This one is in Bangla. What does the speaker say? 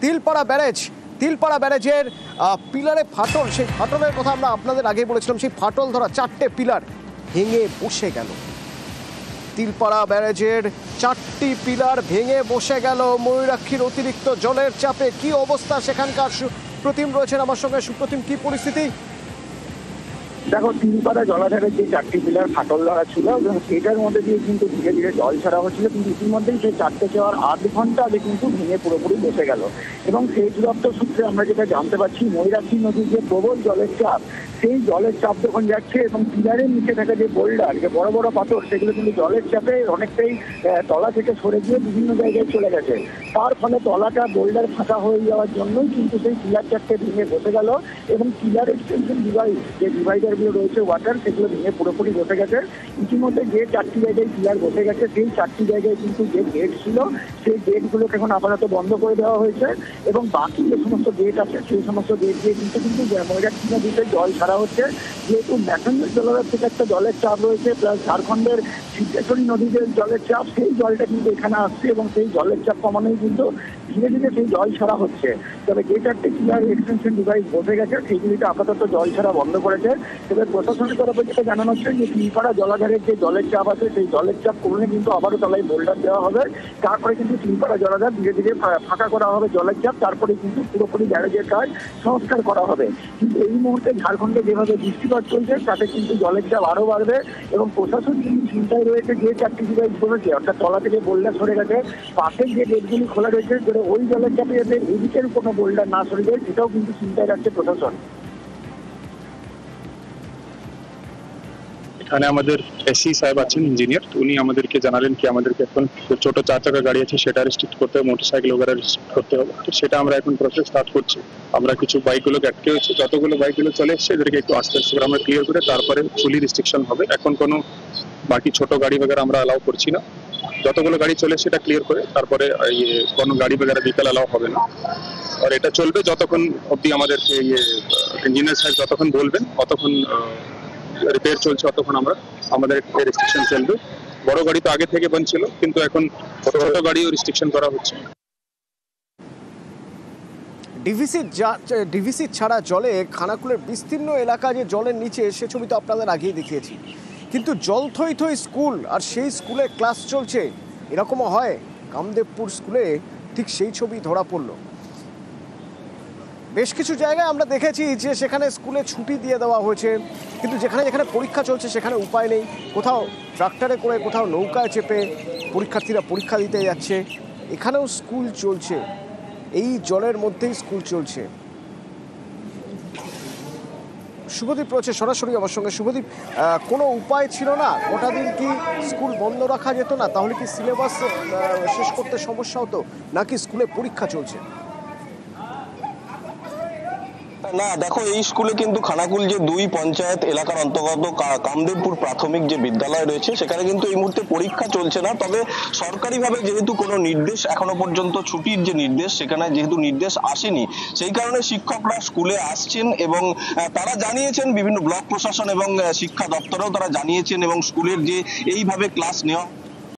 তিলপাড়া ব্যারেজের পিলারে ফাটল, সেই ফাটলের কথা আমরা আপনাদের আগে বলেছিলাম। সেই ফাটল ধরা 4টে পিলার ভেঙে বসে গেল। তিলপাড়া ব্যারেজের 4টি পিলার ভেঙে বসে গেল ময়ূরাক্ষীর অতিরিক্ত জলের চাপে। কি অবস্থা সেখানকার? সুপ্রতিম রয়েছেন আমার সঙ্গে। সুপ্রতিম, কি পরিস্থিতি? দেখো, তিলপাড়া জলাধারের যে 4টি পিলার ফাটল ধরা ছিল এবং সেটার মধ্যে দিয়ে কিন্তু ধীরে ধীরে জল ছাড়া হচ্ছিল, কিন্তু ইতিমধ্যেই সেই 4টে যাওয়ার 8 ঘন্টা আগে কিন্তু ভেঙে পুরোপুরি বসে গেল। এবং সেচ দপ্তর সূত্রে আমরা যেটা জানতে পারছি, ময়ূরাক্ষী নদীর যে প্রবল জলের চাপ, সেই জলের চাপ যখন যাচ্ছে এবং পিলারের নিচে থাকা যে বোল্ডার, যে বড় বড় পাথর, সেগুলো কিন্তু জলের চাপে অনেকটাই তলা থেকে সরে গিয়ে বিভিন্ন জায়গায় চলে গেছে। তার ফলে তলাটা বোল্ডার ফাঁকা হয়ে যাওয়ার জন্যই কিন্তু সেই পিলার 4টে ভেঙে বসে গেল এবং পিলার এক্সটেনশন ডিভাইস, যে ডিভাইডার গুলো রয়েছে ওয়াটার, সেগুলো ভেঙে পুরোপুরি বসে গেছে। ইতিমধ্যে যে 4টি জায়গায় পিলার বসে গেছে, সেই 4টি জায়গায় কিন্তু যে গেট ছিল, সেই গেটগুলোকে এখন আপাতত বন্ধ করে দেওয়া হয়েছে এবং বাকি যে সমস্ত গেট আছে, সেই সমস্ত গেট দিয়ে কিন্তু ময়ূরাক্ষী নদীতে জল ছাড়া হচ্ছে। যেহেতু ম্যাসেঞ্জার জলাধার থেকে একটা জলের চাপ রয়েছে, প্লাস ঝাড়খণ্ডের সিদ্ধেশ্বরী নদীতে জলের চাপ, সেই জলটা কিন্তু এখানে আসছে এবং সেই জলের চাপ কমানোই কিন্তু ধীরে ধীরে সেই জল ছাড়া হচ্ছে। তবে যে 4টে পিলার এক্সটেনশন ডিভাইস বসে গেছে, সেইগুলিতে আপাতত জল ছাড়া বন্ধ করেছে। তবে প্রশাসনের তরফে যেটা জানানো হচ্ছে যে তিলপাড়া জলাধারের যে জলের চাপ আছে, সেই জলের চাপ কমলে কিন্তু আবারও তলায় বোল্ডার দেওয়া হবে। তারপরে কিন্তু তিলপাড়া জলাধার ধীরে ধীরে ফাঁকা করা হবে জলের চাপ, তারপরে কিন্তু পুরোপুরি ব্যারেজের কাজ সংস্কার করা হবে। কিন্তু এই মুহূর্তে ঝাড়খণ্ডে যেভাবে বৃষ্টিপাত চলছে, তাতে কিন্তু জলের চাপ আরও বাড়বে এবং প্রশাসন কিন্তু চিন্তায় রয়েছে। যে 4টি ডিভাইস বসেছে, অর্থাৎ তলা থেকে বোল্ডার সরে গেছে, পাশের যে গেটগুলি খোলা রয়েছে, ওই জলের চাপে যাতে এদিকের কোনো বোল্ডার না সরে যায়, সেটাও কিন্তু চিন্তায় রাখছে প্রশাসন। এখানে আমাদের এসি সাহেব আছেন, ইঞ্জিনিয়ার, উনি আমাদেরকে জানালেন কি আমাদেরকে এখন ছোট 4 চাকা গাড়ি আছে সেটা রেস্ট্রিক্ট করতে হবে, মোটরসাইকেল ওগুলো রেস্ট্রিক্ট করতে হবে। তো সেটা আমরা এখন প্রসেস স্টার্ট করছি। আমরা কিছু বাইকগুলোকে আটকে হয়েছে, যতগুলো বাইকগুলো চলে এসছে এদেরকে একটু আস্তে আস্তে করে আমরা ক্লিয়ার করে তারপরে ফুলি রেস্ট্রিকশন হবে। এখন কোনো বাকি ছোট গাড়ি বগেরা আমরা অ্যালাউ করছি না। যতগুলো গাড়ি চলে সেটা ক্লিয়ার করে তারপরে কোনো গাড়ি বগেরা বিকেল অ্যালাউ হবে না। আর এটা চলবে যতক্ষণ অব্দি আমাদেরকে ইঞ্জিনিয়ার সাহেব যতক্ষণ বলবেন, অতক্ষণ রিপেয়ার চলছে, অতক্ষণ আমাদের রেস্ট্রিকশন চলবে। বড় গাড়ি তো আগে থেকে বন্ধ ছিল, কিন্তু এখন ছোট গাড়িও রেস্ট্রিকশন করা হচ্ছে। ডিভিসি ছাড়া জলে খানাকুলের বিস্তীর্ণ এলাকা যে জলের নিচে, সে ছবি তো আপনাদের আগেই দেখিয়েছি। কিন্তু জল থই থই স্কুল, আর সেই স্কুলে ক্লাস চলছে। এরকমও হয়। কামদেবপুর স্কুলে ঠিক সেই ছবি ধরা পড়ল। বেশ কিছু জায়গায় আমরা দেখেছি যে সেখানে স্কুলে ছুটি দিয়ে দেওয়া হয়েছে, কিন্তু যেখানে যেখানে পরীক্ষা চলছে সেখানে উপায় নেই। কোথাও ট্রাক্টরে করে, কোথাও নৌকায় চেপে পরীক্ষার্থীরা পরীক্ষা দিতে যাচ্ছে। এখানেও স্কুল চলছে, এই জলের মধ্যেই স্কুল চলছে। শুভদীপ রয়েছে সরাসরি আমার সঙ্গে। শুভদীপ, কোনো উপায় ছিল না? গোটা দিন কি স্কুল বন্ধ রাখা যেত না? তাহলে কি সিলেবাস শেষ করতে সমস্যা হতো, নাকি স্কুলে পরীক্ষা চলছে? না দেখো, এই স্কুলে কিন্তু খানাকুল যে 2 পঞ্চায়েত এলাকার অন্তর্গত কামদেবপুর প্রাথমিক যে বিদ্যালয় রয়েছে, সেখানে কিন্তু এই মুহূর্তে পরীক্ষা চলছে না। তবে সরকারিভাবে যেহেতু কোনো নির্দেশ এখনো পর্যন্ত ছুটির যে নির্দেশ, সেখানে যেহেতু নির্দেশ আসেনি, সেই কারণে শিক্ষকরা স্কুলে আসছেন এবং তারা জানিয়েছেন, বিভিন্ন ব্লক প্রশাসন এবং শিক্ষা দপ্তরেও তারা জানিয়েছেন এবং স্কুলের যে এইভাবে ক্লাস নেওয়া